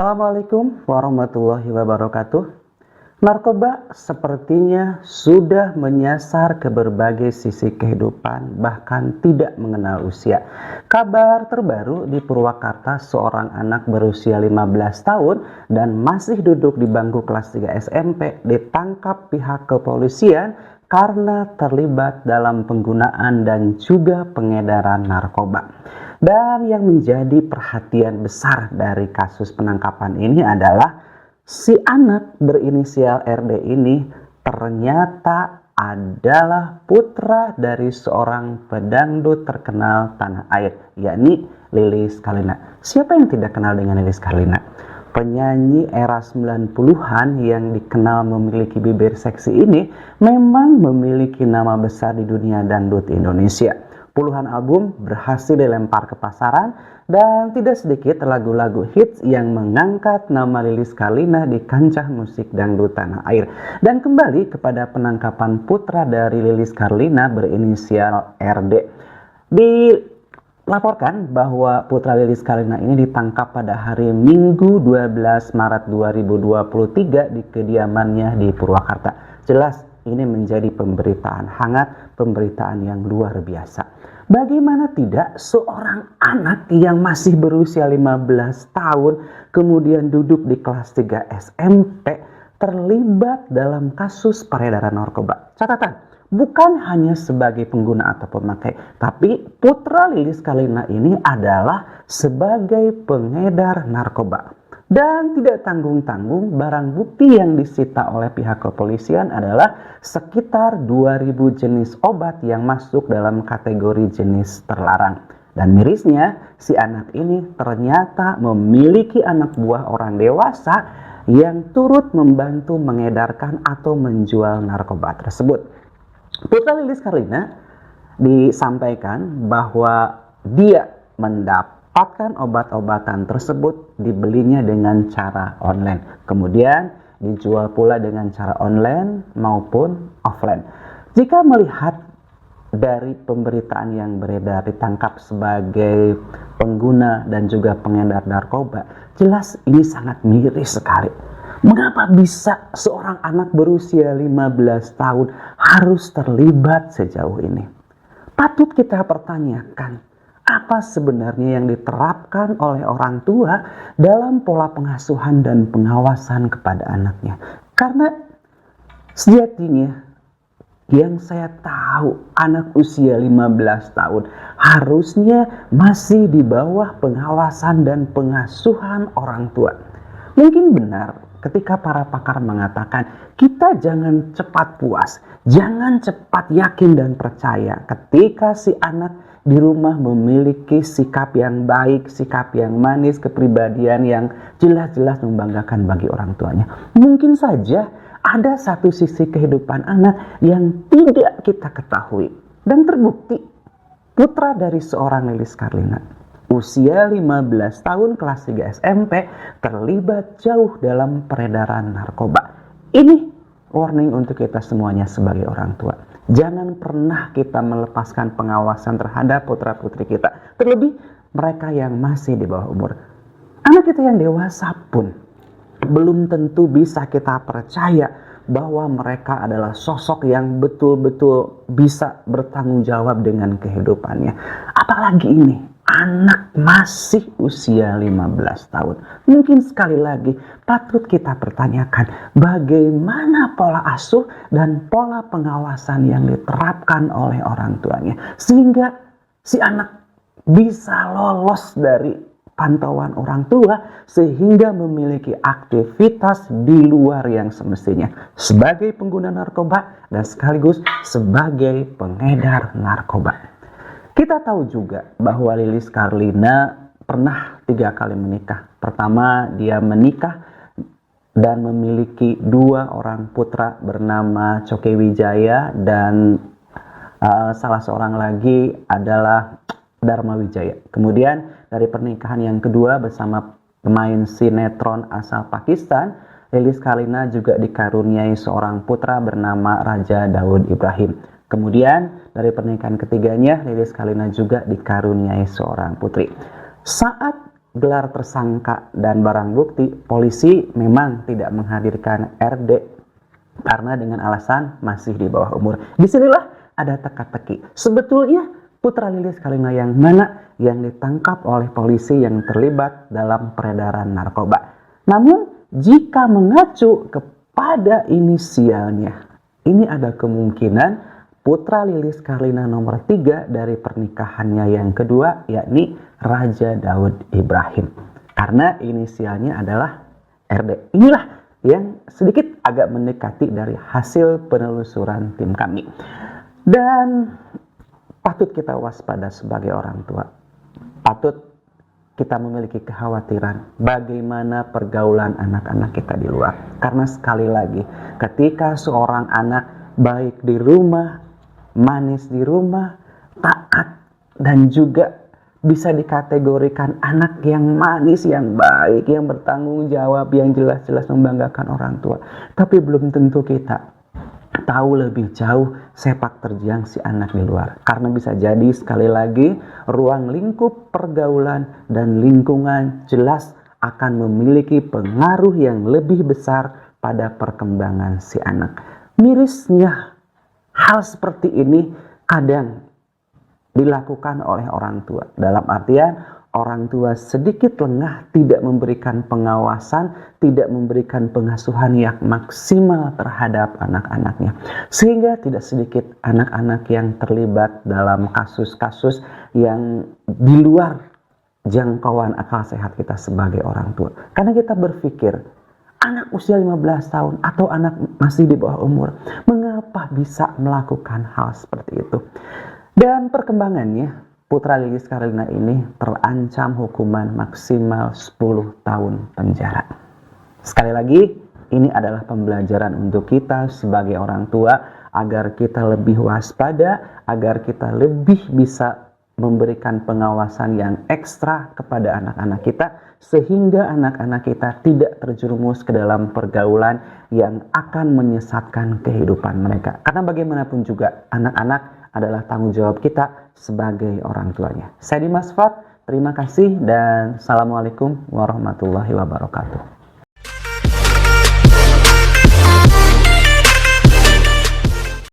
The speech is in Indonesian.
Assalamualaikum warahmatullahi wabarakatuh. Narkoba sepertinya sudah menyasar ke berbagai sisi kehidupan, bahkan tidak mengenal usia. Kabar terbaru di Purwakarta, seorang anak berusia 15 tahun dan masih duduk di bangku kelas 3 SMP ditangkap pihak kepolisian karena terlibat dalam penggunaan dan juga pengedaran narkoba. Dan yang menjadi perhatian besar dari kasus penangkapan ini adalah si anak berinisial RD ini ternyata adalah putra dari seorang pedangdut terkenal tanah air, yakni Lilis Karlina. Siapa yang tidak kenal dengan Lilis Karlina? Penyanyi era 90-an yang dikenal memiliki bibir seksi ini memang memiliki nama besar di dunia dangdut Indonesia. Puluhan album berhasil dilempar ke pasaran dan tidak sedikit lagu-lagu hits yang mengangkat nama Lilis Karlina di kancah musik dangdut tanah air. Dan kembali kepada penangkapan putra dari Lilis Karlina berinisial RD. Dilaporkan bahwa putra Lilis Karlina ini ditangkap pada hari Minggu 12 Maret 2023 di kediamannya di Purwakarta. Jelas ini menjadi pemberitaan hangat, pemberitaan yang luar biasa. Bagaimana tidak seorang anak yang masih berusia 15 tahun kemudian duduk di kelas 3 SMP terlibat dalam kasus peredaran narkoba. Catatan, bukan hanya sebagai pengguna atau pemakai, tapi putra Lilis Karlina ini adalah sebagai pengedar narkoba. Dan tidak tanggung-tanggung, barang bukti yang disita oleh pihak kepolisian adalah sekitar 2000 jenis obat yang masuk dalam kategori jenis terlarang. Dan mirisnya, si anak ini ternyata memiliki anak buah orang dewasa yang turut membantu mengedarkan atau menjual narkoba tersebut. Putra Lilis Karlina disampaikan bahwa dia mendapatkan obat-obatan tersebut dibelinya dengan cara online. Kemudian dijual pula dengan cara online maupun offline. Jika melihat dari pemberitaan yang beredar ditangkap sebagai pengguna dan juga pengedar narkoba, jelas ini sangat miris sekali. Mengapa bisa seorang anak berusia 15 tahun harus terlibat sejauh ini? Patut kita pertanyakan, apa sebenarnya yang diterapkan oleh orang tua dalam pola pengasuhan dan pengawasan kepada anaknya? Karena sejatinya yang saya tahu, anak usia 15 tahun harusnya masih di bawah pengawasan dan pengasuhan orang tua. Mungkin benar ketika para pakar mengatakan kita jangan cepat puas, jangan cepat yakin dan percaya ketika si anak di rumah memiliki sikap yang baik, sikap yang manis, kepribadian yang jelas-jelas membanggakan bagi orang tuanya. Mungkin saja ada satu sisi kehidupan anak yang tidak kita ketahui. Dan terbukti putra dari seorang Lilis Karlina, usia 15 tahun kelas 3 SMP, terlibat jauh dalam peredaran narkoba. Ini warning untuk kita semuanya sebagai orang tua. Jangan pernah kita melepaskan pengawasan terhadap putra-putri kita. Terlebih mereka yang masih di bawah umur. Anak kita yang dewasa pun belum tentu bisa kita percaya bahwa mereka adalah sosok yang betul-betul bisa bertanggung jawab dengan kehidupannya. Apalagi ini, anak masih usia 15 tahun. Mungkin sekali lagi patut kita pertanyakan bagaimana pola asuh dan pola pengawasan yang diterapkan oleh orang tuanya. Sehingga si anak bisa lolos dari pantauan orang tua sehingga memiliki aktivitas di luar yang semestinya. Sebagai pengguna narkoba dan sekaligus sebagai pengedar narkoba. Kita tahu juga bahwa Lilis Karlina pernah 3 kali menikah. Pertama, dia menikah dan memiliki 2 orang putra bernama Coke Wijaya dan salah seorang lagi adalah Dharma Wijaya. Kemudian dari pernikahan yang kedua bersama pemain sinetron asal Pakistan, Lilis Karlina juga dikaruniai seorang putra bernama Raja Daud Ibrahim. Kemudian dari pernikahan ketiganya, Lilis Karlina juga dikaruniai seorang putri. Saat gelar tersangka dan barang bukti, polisi memang tidak menghadirkan RD karena dengan alasan masih di bawah umur. Disinilah ada teka-teki. Sebetulnya putra Lilis Karlina yang mana yang ditangkap oleh polisi yang terlibat dalam peredaran narkoba. Namun jika mengacu kepada inisialnya, ini ada kemungkinan putra Lilis Karlina nomor 3 dari pernikahannya yang kedua, yakni Raja Daud Ibrahim. Karena inisialnya adalah RD. Inilah yang sedikit agak mendekati dari hasil penelusuran tim kami. Dan patut kita waspada sebagai orang tua. Patut kita memiliki kekhawatiran bagaimana pergaulan anak-anak kita di luar. Karena sekali lagi, ketika seorang anak baik di rumah, manis di rumah, taat, dan juga bisa dikategorikan anak yang manis, yang baik, yang bertanggung jawab, yang jelas-jelas membanggakan orang tua. Tapi belum tentu kita tahu lebih jauh sepak terjang si anak di luar. Karena bisa jadi sekali lagi ruang lingkup pergaulan dan lingkungan jelas akan memiliki pengaruh yang lebih besar pada perkembangan si anak. Mirisnya hal seperti ini kadang dilakukan oleh orang tua. Dalam artian orang tua sedikit lengah, tidak memberikan pengawasan, tidak memberikan pengasuhan yang maksimal terhadap anak-anaknya. Sehingga tidak sedikit anak-anak yang terlibat dalam kasus-kasus yang di luar jangkauan akal sehat kita sebagai orang tua. Karena kita berpikir, anak usia 15 tahun atau anak masih di bawah umur, mengapa bisa melakukan hal seperti itu? Dan perkembangannya, putra Lilis Karlina ini terancam hukuman maksimal 10 tahun penjara. Sekali lagi, ini adalah pembelajaran untuk kita sebagai orang tua agar kita lebih waspada, agar kita lebih bisa memberikan pengawasan yang ekstra kepada anak-anak kita sehingga anak-anak kita tidak terjerumus ke dalam pergaulan yang akan menyesatkan kehidupan mereka. Karena bagaimanapun juga anak-anak adalah tanggung jawab kita sebagai orang tuanya. Saya Dimas Fat, terima kasih dan Assalamualaikum warahmatullahi wabarakatuh.